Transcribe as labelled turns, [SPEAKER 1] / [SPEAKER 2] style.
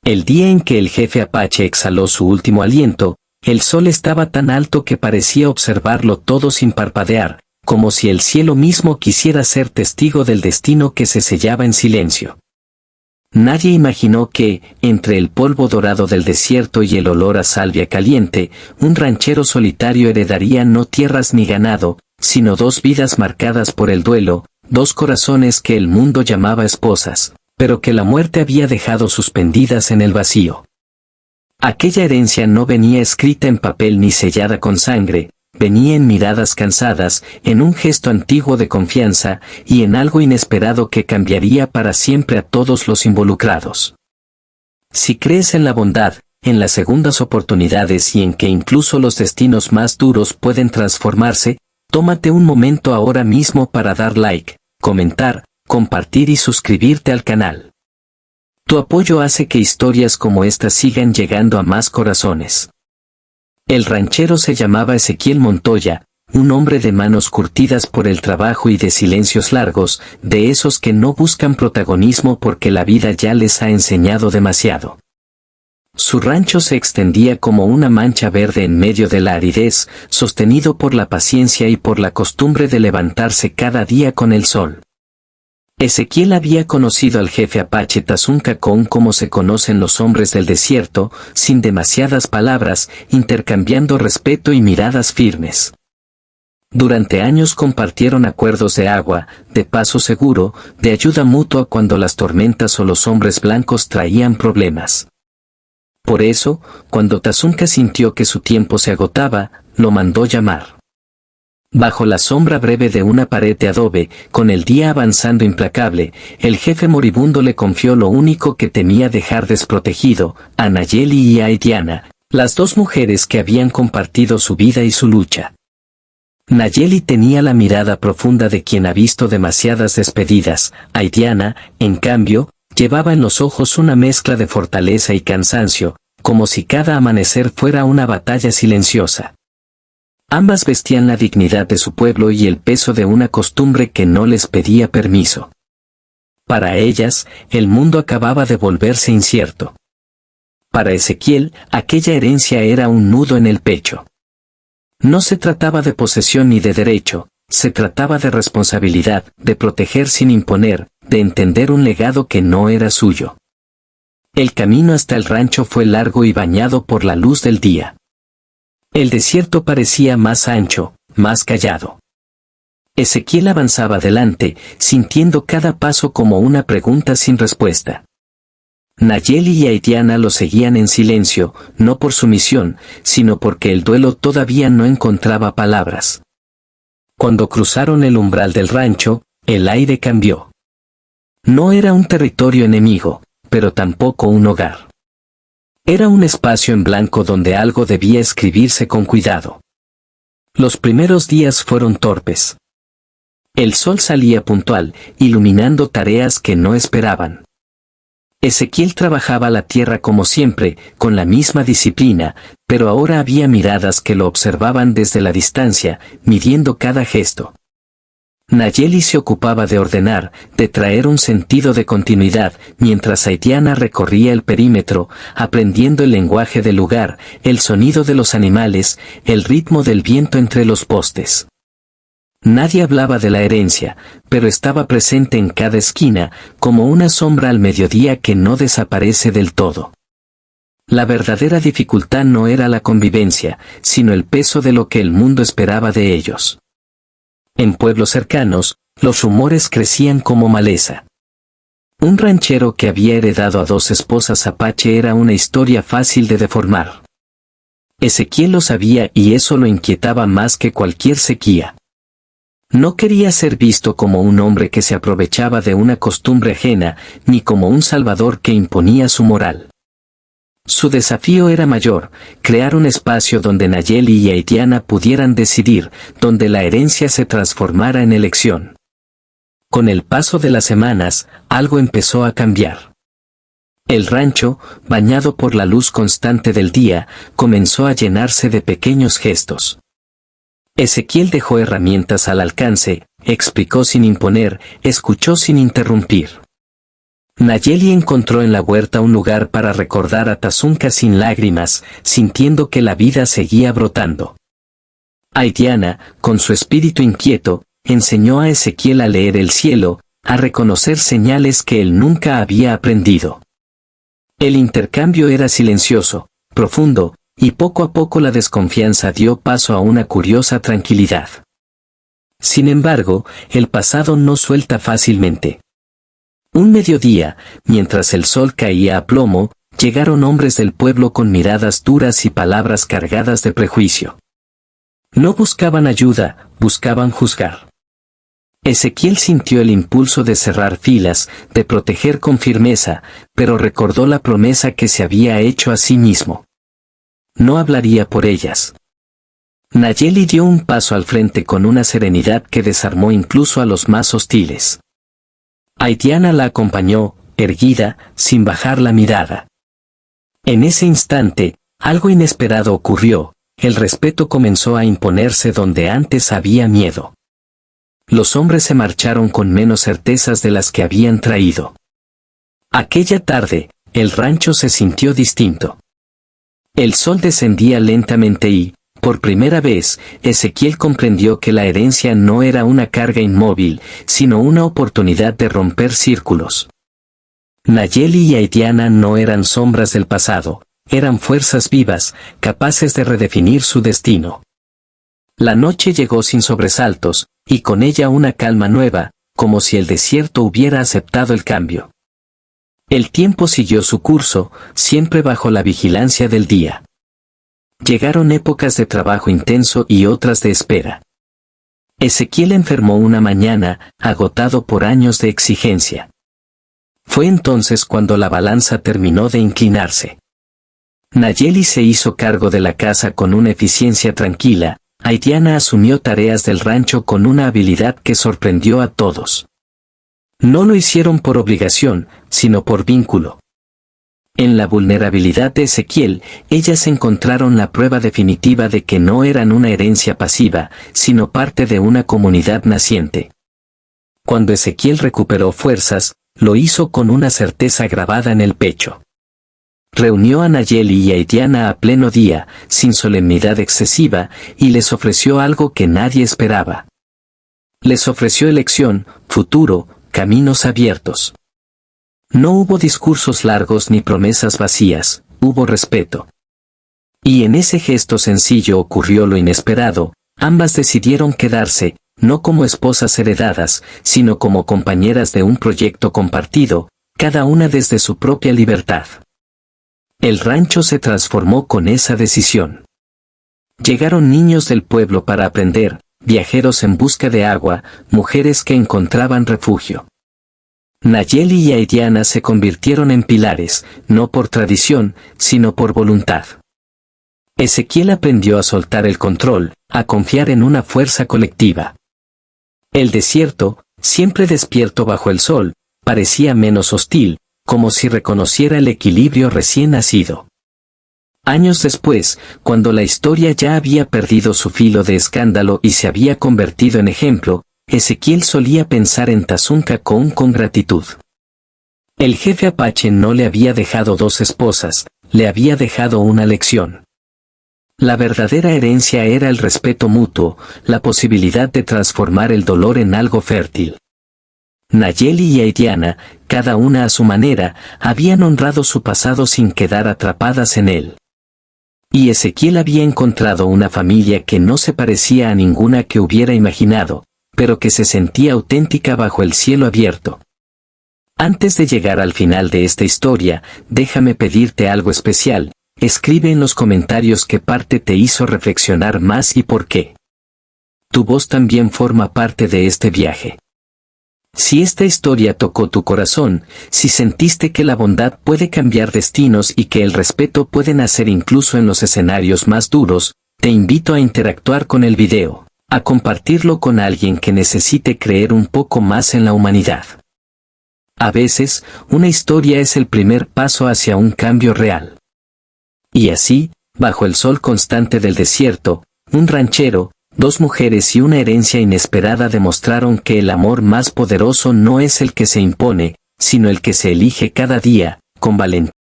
[SPEAKER 1] El día en que el jefe Apache exhaló su último aliento, el sol estaba tan alto que parecía observarlo todo sin parpadear, como si el cielo mismo quisiera ser testigo del destino que se sellaba en silencio. Nadie imaginó que, entre el polvo dorado del desierto y el olor a salvia caliente, un ranchero solitario heredaría no tierras ni ganado, sino dos vidas marcadas por el duelo, dos corazones que el mundo llamaba esposas, pero que la muerte había dejado suspendidas en el vacío. Aquella herencia no venía escrita en papel ni sellada con sangre, venía en miradas cansadas, en un gesto antiguo de confianza, y en algo inesperado que cambiaría para siempre a todos los involucrados. Si crees en la bondad, en las segundas oportunidades y en que incluso los destinos más duros pueden transformarse, tómate un momento ahora mismo para dar like, comentar, compartir y suscribirte al canal. Tu apoyo hace que historias como esta sigan llegando a más corazones. El ranchero se llamaba Ezequiel Montoya, un hombre de manos curtidas por el trabajo y de silencios largos, de esos que no buscan protagonismo porque la vida ya les ha enseñado demasiado. Su rancho se extendía como una mancha verde en medio de la aridez, sostenido por la paciencia y por la costumbre de levantarse cada día con el sol. Ezequiel había conocido al jefe Apache Tazun Chacón como se conocen los hombres del desierto, sin demasiadas palabras, intercambiando respeto y miradas firmes. Durante años compartieron acuerdos de agua, de paso seguro, de ayuda mutua cuando las tormentas o los hombres blancos traían problemas. Por eso, cuando Tazunca sintió que su tiempo se agotaba, lo mandó llamar. Bajo la sombra breve de una pared de adobe, con el día avanzando implacable, el jefe moribundo le confió lo único que temía dejar desprotegido, a Nayeli y a Diana, las dos mujeres que habían compartido su vida y su lucha. Nayeli tenía la mirada profunda de quien ha visto demasiadas despedidas, Diana, en cambio, llevaba en los ojos una mezcla de fortaleza y cansancio, como si cada amanecer fuera una batalla silenciosa. Ambas vestían la dignidad de su pueblo y el peso de una costumbre que no les pedía permiso. Para ellas, el mundo acababa de volverse incierto. Para Ezequiel, aquella herencia era un nudo en el pecho. No se trataba de posesión ni de derecho, se trataba de responsabilidad, de proteger sin imponer, de entender un legado que no era suyo. El camino hasta el rancho fue largo y bañado por la luz del día. El desierto parecía más ancho, más callado. Ezequiel avanzaba adelante, sintiendo cada paso como una pregunta sin respuesta. Nayeli y Diana lo seguían en silencio, no por sumisión, sino porque el duelo todavía no encontraba palabras. Cuando cruzaron el umbral del rancho, el aire cambió. No era un territorio enemigo, pero tampoco un hogar. Era un espacio en blanco donde algo debía escribirse con cuidado. Los primeros días fueron torpes. El sol salía puntual, iluminando tareas que no esperaban. Ezequiel trabajaba la tierra como siempre, con la misma disciplina, pero ahora había miradas que lo observaban desde la distancia, midiendo cada gesto. Nayeli se ocupaba de ordenar, de traer un sentido de continuidad, mientras Diana recorría el perímetro, aprendiendo el lenguaje del lugar, el sonido de los animales, el ritmo del viento entre los postes. Nadie hablaba de la herencia, pero estaba presente en cada esquina, como una sombra al mediodía que no desaparece del todo. La verdadera dificultad no era la convivencia, sino el peso de lo que el mundo esperaba de ellos. En pueblos cercanos, los rumores crecían como maleza. Un ranchero que había heredado a dos esposas Apache era una historia fácil de deformar. Ezequiel lo sabía y eso lo inquietaba más que cualquier sequía. No quería ser visto como un hombre que se aprovechaba de una costumbre ajena, ni como un salvador que imponía su moral. Su desafío era mayor, crear un espacio donde Nayeli y Diana pudieran decidir, donde la herencia se transformara en elección. Con el paso de las semanas, algo empezó a cambiar. El rancho, bañado por la luz constante del día, comenzó a llenarse de pequeños gestos. Ezequiel dejó herramientas al alcance, explicó sin imponer, escuchó sin interrumpir. Nayeli encontró en la huerta un lugar para recordar a Tazunka sin lágrimas, sintiendo que la vida seguía brotando. Aidiana, con su espíritu inquieto, enseñó a Ezequiel a leer el cielo, a reconocer señales que él nunca había aprendido. El intercambio era silencioso, profundo, y poco a poco la desconfianza dio paso a una curiosa tranquilidad. Sin embargo, el pasado no suelta fácilmente. Un mediodía, mientras el sol caía a plomo, llegaron hombres del pueblo con miradas duras y palabras cargadas de prejuicio. No buscaban ayuda, buscaban juzgar. Ezequiel sintió el impulso de cerrar filas, de proteger con firmeza, pero recordó la promesa que se había hecho a sí mismo. No hablaría por ellas. Nayeli dio un paso al frente con una serenidad que desarmó incluso a los más hostiles. Aidiana la acompañó, erguida, sin bajar la mirada. En ese instante, algo inesperado ocurrió, el respeto comenzó a imponerse donde antes había miedo. Los hombres se marcharon con menos certezas de las que habían traído. Aquella tarde, el rancho se sintió distinto. El sol descendía lentamente y, por primera vez, Ezequiel comprendió que la herencia no era una carga inmóvil, sino una oportunidad de romper círculos. Nayeli y Aidiana no eran sombras del pasado, eran fuerzas vivas, capaces de redefinir su destino. La noche llegó sin sobresaltos, y con ella una calma nueva, como si el desierto hubiera aceptado el cambio. El tiempo siguió su curso, siempre bajo la vigilancia del día. Llegaron épocas de trabajo intenso y otras de espera. Ezequiel enfermó una mañana, agotado por años de exigencia. Fue entonces cuando la balanza terminó de inclinarse. Nayeli se hizo cargo de la casa con una eficiencia tranquila, Aidiana asumió tareas del rancho con una habilidad que sorprendió a todos. No lo hicieron por obligación, sino por vínculo. En la vulnerabilidad de Ezequiel, ellas encontraron la prueba definitiva de que no eran una herencia pasiva, sino parte de una comunidad naciente. Cuando Ezequiel recuperó fuerzas, lo hizo con una certeza grabada en el pecho. Reunió a Nayeli y Aidiana a pleno día, sin solemnidad excesiva, y les ofreció algo que nadie esperaba. Les ofreció elección, futuro, caminos abiertos. No hubo discursos largos ni promesas vacías, hubo respeto. Y en ese gesto sencillo ocurrió lo inesperado, ambas decidieron quedarse, no como esposas heredadas, sino como compañeras de un proyecto compartido, cada una desde su propia libertad. El rancho se transformó con esa decisión. Llegaron niños del pueblo para aprender, viajeros en busca de agua, mujeres que encontraban refugio. Nayeli y Aidiana se convirtieron en pilares, no por tradición, sino por voluntad. Ezequiel aprendió a soltar el control, a confiar en una fuerza colectiva. El desierto, siempre despierto bajo el sol, parecía menos hostil, como si reconociera el equilibrio recién nacido. Años después, cuando la historia ya había perdido su filo de escándalo y se había convertido en ejemplo, Ezequiel solía pensar en Tazunka con gratitud. El jefe apache no le había dejado dos esposas, le había dejado una lección. La verdadera herencia era el respeto mutuo, la posibilidad de transformar el dolor en algo fértil. Nayeli y Aidiana, cada una a su manera, habían honrado su pasado sin quedar atrapadas en él. Y Ezequiel había encontrado una familia que no se parecía a ninguna que hubiera imaginado, pero que se sentía auténtica bajo el cielo abierto. Antes de llegar al final de esta historia, déjame pedirte algo especial, escribe en los comentarios qué parte te hizo reflexionar más y por qué. Tu voz también forma parte de este viaje. Si esta historia tocó tu corazón, si sentiste que la bondad puede cambiar destinos y que el respeto puede nacer incluso en los escenarios más duros, te invito a interactuar con el video, a compartirlo con alguien que necesite creer un poco más en la humanidad. A veces, una historia es el primer paso hacia un cambio real. Y así, bajo el sol constante del desierto, un ranchero, dos mujeres y una herencia inesperada demostraron que el amor más poderoso no es el que se impone, sino el que se elige cada día, con valentía.